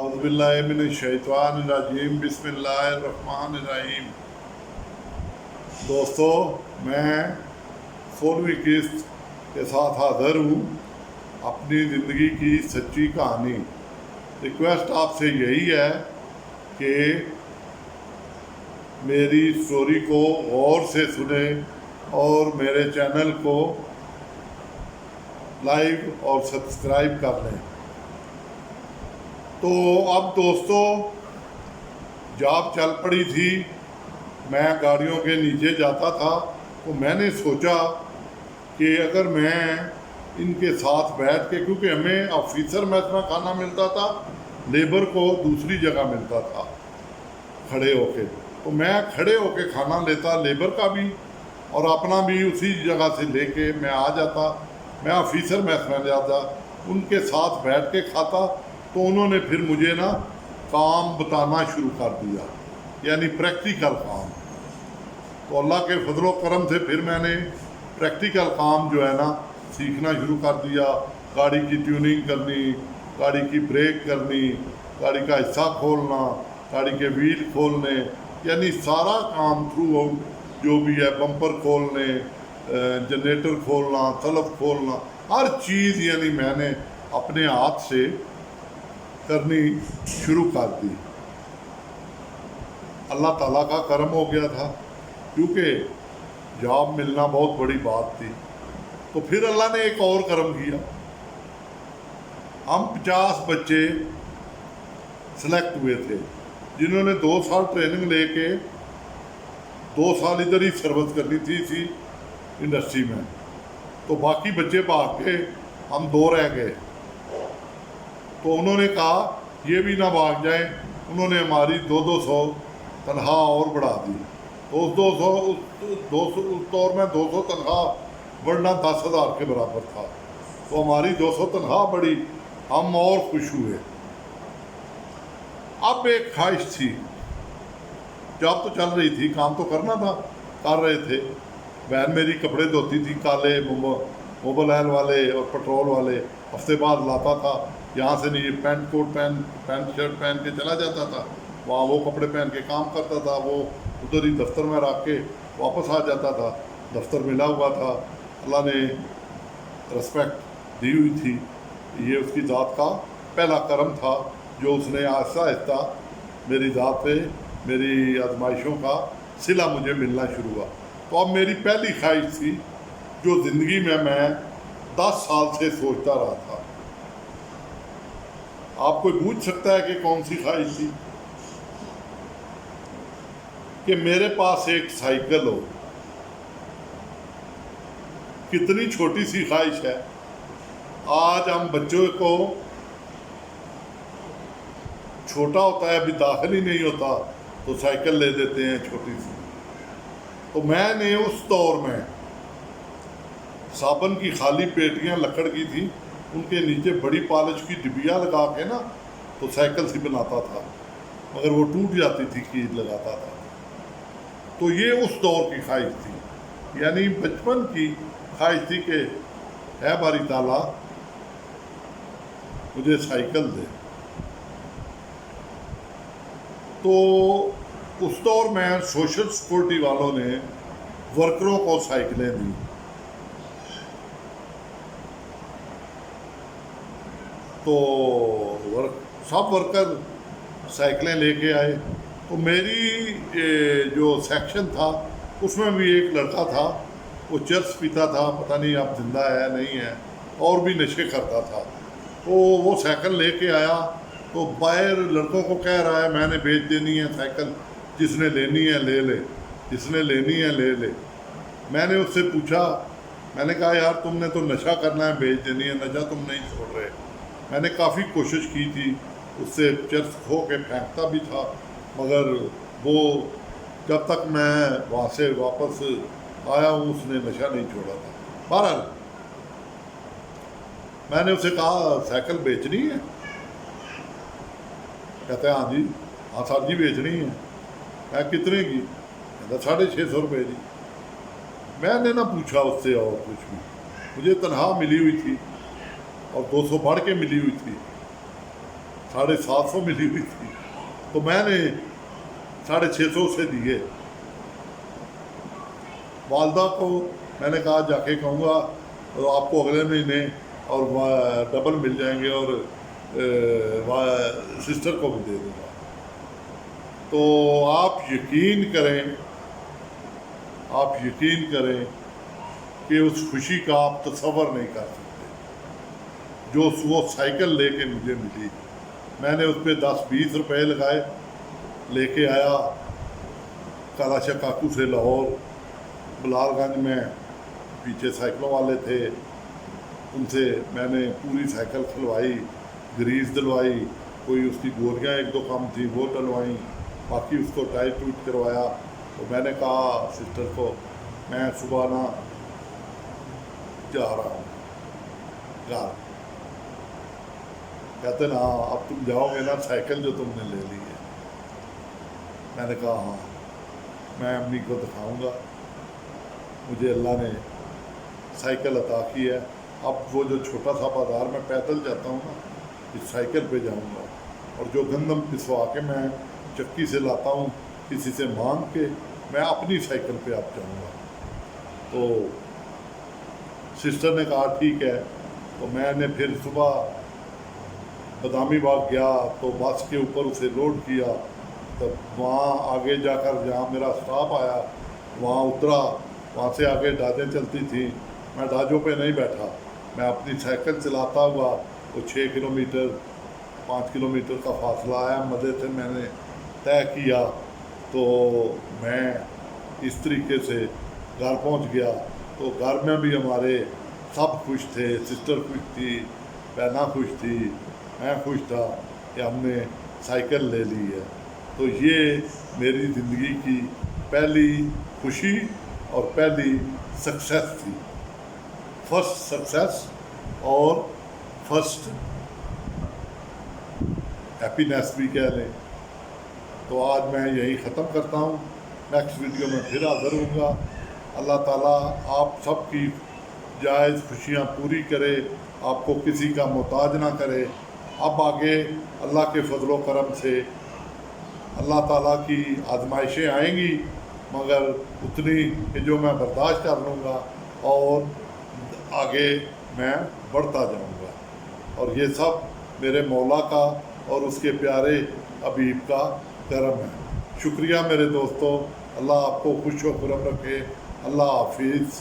اعوذ باللہ من الشیطان الرجیم بسم اللہ الرحمن الرحیم۔ دوستو، میں 16ویں قسط کے ساتھ حاضر ہوں، اپنی زندگی کی سچی کہانی۔ ریکویسٹ آپ سے یہی ہے کہ میری سٹوری کو غور سے سنیں اور میرے چینل کو لائک اور سبسکرائب کر لیں۔ تو اب دوستو، جاب چل پڑی تھی، میں گاڑیوں کے نیچے جاتا تھا تو میں نے سوچا کہ اگر میں ان کے ساتھ بیٹھ کے، کیونکہ ہمیں آفیسر میس میں کھانا ملتا تھا، لیبر کو دوسری جگہ ملتا تھا کھڑے ہو کے، تو میں کھڑے ہو کے کھانا لیتا، لیبر کا بھی اور اپنا بھی اسی جگہ سے لے کے میں آ جاتا، میں آفیسر میس میں جاتا، ان کے ساتھ بیٹھ کے کھاتا۔ تو انہوں نے پھر مجھے کام بتانا شروع کر دیا، یعنی پریکٹیکل کام۔ تو اللہ کے فضل و کرم سے پھر میں نے پریکٹیکل کام جو ہے سیکھنا شروع کر دیا۔ گاڑی کی ٹیوننگ کرنی، گاڑی کی بریک کرنی، گاڑی کا حصہ کھولنا، گاڑی کے ویل کھولنے، یعنی سارا کام تھرو آؤٹ جو بھی ہے، بمپر کھولنے، جنریٹر کھولنا، سلف کھولنا، ہر چیز یعنی میں نے اپنے ہاتھ سے کرنی شروع کر دی۔ اللہ تعالیٰ کا کرم ہو گیا تھا، کیونکہ جاب ملنا بہت بڑی بات تھی۔ تو پھر اللہ نے ایک اور کرم کیا، ہم 50 بچے سلیکٹ ہوئے تھے، جنہوں نے 2 سال ٹریننگ لے کے 2 سال ادھر ہی سروس کرنی تھی اسی انڈسٹری میں۔ تو باقی بچے بھاگ کے ہم 2 رہ گئے۔ تو انہوں نے کہا یہ بھی نہ بھاگ جائیں، انہوں نے ہماری 200 تنخواہ اور بڑھا دی۔ تو اس دور میں 200 تنخواہ بڑھنا 10,000 کے برابر تھا۔ تو ہماری 200 تنخواہ بڑھی، ہم اور خوش ہوئے۔ اب ایک خواہش تھی، جاب تو چل رہی تھی، کام تو کرنا تھا، کر رہے تھے۔ بہن میری کپڑے دھوتی تھی، کالے موبل آئل والے اور پٹرول والے، ہفتے بعد لاتا تھا یہاں سے، نہیں پینٹ کوٹ پینٹ شرٹ پہن کے چلا جاتا تھا، وہاں وہ کپڑے پہن کے کام کرتا تھا، وہ ادھر ہی دفتر میں رکھ کے واپس آ جاتا تھا۔ دفتر ملا ہوا تھا، اللہ نے رسپیکٹ دی ہوئی تھی، یہ اس کی ذات کا پہلا کرم تھا جو اس نے آہستہ آہستہ میری ذات پہ، میری آزمائشوں کا صلہ مجھے ملنا شروع ہوا۔ تو اب میری پہلی خواہش تھی جو زندگی میں 10 سال سے سوچتا رہا تھا۔ آپ کوئی پوچھ سکتا ہے کہ کون سی خواہش تھی؟ کہ میرے پاس ایک سائیکل ہو۔ کتنی چھوٹی سی خواہش ہے۔ آج ہم بچوں کو، چھوٹا ہوتا ہے ابھی داخل ہی نہیں ہوتا تو سائیکل لے دیتے ہیں چھوٹی سی۔ تو میں نے اس دور میں صابن کی خالی پیٹیاں لکڑ کی تھی، ان کے نیچے بڑی پالش کی ڈبیا لگا کے تو سائیکل سی بناتا تھا، مگر وہ ٹوٹ جاتی تھی، کیل لگاتا تھا۔ تو یہ اس دور کی خواہش تھی، یعنی بچپن کی خواہش تھی کہ ہے باری تعالیٰ مجھے سائیکل دے۔ تو اس دور میں سوشل سیکورٹی والوں نے ورکروں کو سائیکلیں دیں۔ تو سب ورکر سائیکلیں لے کے آئے۔ تو میری جو سیکشن تھا اس میں بھی ایک لڑکا تھا، وہ چرس پیتا تھا، پتہ نہیں اب زندہ ہے نہیں ہے، اور بھی نشے کرتا تھا۔ تو وہ سائیکل لے کے آیا، تو باہر لڑکوں کو کہہ رہا ہے میں نے بیچ دینی ہے سائیکل، جس نے لینی ہے لے لے، جس نے لینی ہے لے لے۔ میں نے اس سے پوچھا، میں نے کہا یار تم نے تو نشہ کرنا ہے، بیچ دینی ہے، نشہ تم نہیں چھوڑ رہے۔ میں نے کافی کوشش کی تھی، اس سے چرس کھو کے پھینکتا بھی تھا، مگر وہ جب تک میں وہاں سے واپس آیا ہوں اس نے نشہ نہیں چھوڑا تھا۔ بہرحال میں نے اسے کہا سائیکل بیچنی ہے؟ کہتے ہیں ہاں جی، ہاں صاحب جی بیچنی ہے۔ میں کتنے کی؟ کہتا 650 روپے جی۔ میں نے نہ پوچھا اس سے اور کچھ بھی، مجھے تنخواہ ملی ہوئی تھی اور 200 بڑھ کے ملی ہوئی تھی۔ 750 ملی ہوئی تھی، تو میں نے 650 سے دیے۔ والدہ کو میں نے کہا جا کے کہوں گا تو آپ کو اگلے مہینے اور ڈبل مل جائیں گے، اور سسٹر کو بھی دے دوں گا۔ تو آپ یقین کریں کہ اس خوشی کا آپ تصور نہیں کر سکتے جو وہ سائیکل لے کے مجھے ملی۔ میں نے اس پہ 10-20 روپے لگائے، لے کے آیا کالا شاہ کاکو سے لاہور، بلال گنج میں پیچھے سائیکلوں والے تھے، ان سے میں نے پوری سائیکل کھلوائی، گریس دلوائی، کوئی اس کی گولیاں 1-2 کم تھیں وہ ڈلوائیں، باقی اس کو ٹائٹ ٹوٹ کروایا۔ تو میں نے کہا سسٹر کو میں صبح نہ جا رہا ہوں گھر۔ کہتے نا اب تم جاؤ گے نا سائیکل جو تم نے لے لی ہے؟ میں نے کہا ہاں، میں امی کو دکھاؤں گا، مجھے اللہ نے سائیکل عطا کی ہے۔ اب وہ جو چھوٹا سا بازار میں پیدل جاتا ہوں نا، اس سائیکل پہ جاؤں گا، اور جو گندم پسوا کے میں چکی سے لاتا ہوں کسی سے مانگ کے، میں اپنی سائیکل پہ اب جاؤں گا۔ تو سسٹر نے کہا ٹھیک ہے۔ تو میں نے پھر صبح بادامی باغ گیا تو بس کے اوپر اسے لوڈ کیا، تب وہاں آگے جا کر جہاں میرا سٹاپ آیا وہاں اترا، وہاں سے آگے ڈاجیں چلتی تھیں، میں ڈاجوں پہ نہیں بیٹھا، میں اپنی سائیکل چلاتا ہوا وہ 6 کلومیٹر 5 کلومیٹر کا فاصلہ آیا مدے سے میں نے طے کیا۔ تو میں اس طریقے سے گھر پہنچ گیا۔ تو گھر میں بھی ہمارے سب خوش تھے، سسٹر خوش تھی، بہنا خوش تھی، میں خوش تھا کہ ہم نے سائیکل لے لی ہے۔ تو یہ میری زندگی کی پہلی خوشی اور پہلی سکسیس تھی، فرسٹ سکسیس اور فرسٹ ہیپینیس بھی کہہ لیں۔ تو آج میں یہی ختم کرتا ہوں، نیکسٹ ویڈیو میں پھر حاضر ہوں گا۔ اللہ تعالیٰ آپ سب کی جائز خوشیاں پوری کرے، آپ کو کسی کا محتاج نہ کرے۔ اب آگے اللہ کے فضل و کرم سے اللہ تعالیٰ کی آزمائشیں آئیں گی، مگر اتنی کہ جو میں برداشت کر لوں گا، اور آگے میں بڑھتا جاؤں گا۔ اور یہ سب میرے مولا کا اور اس کے پیارے حبیب کا کرم ہے۔ شکریہ میرے دوستو، اللہ آپ کو خوش و خرم رکھے۔ اللہ حافظ۔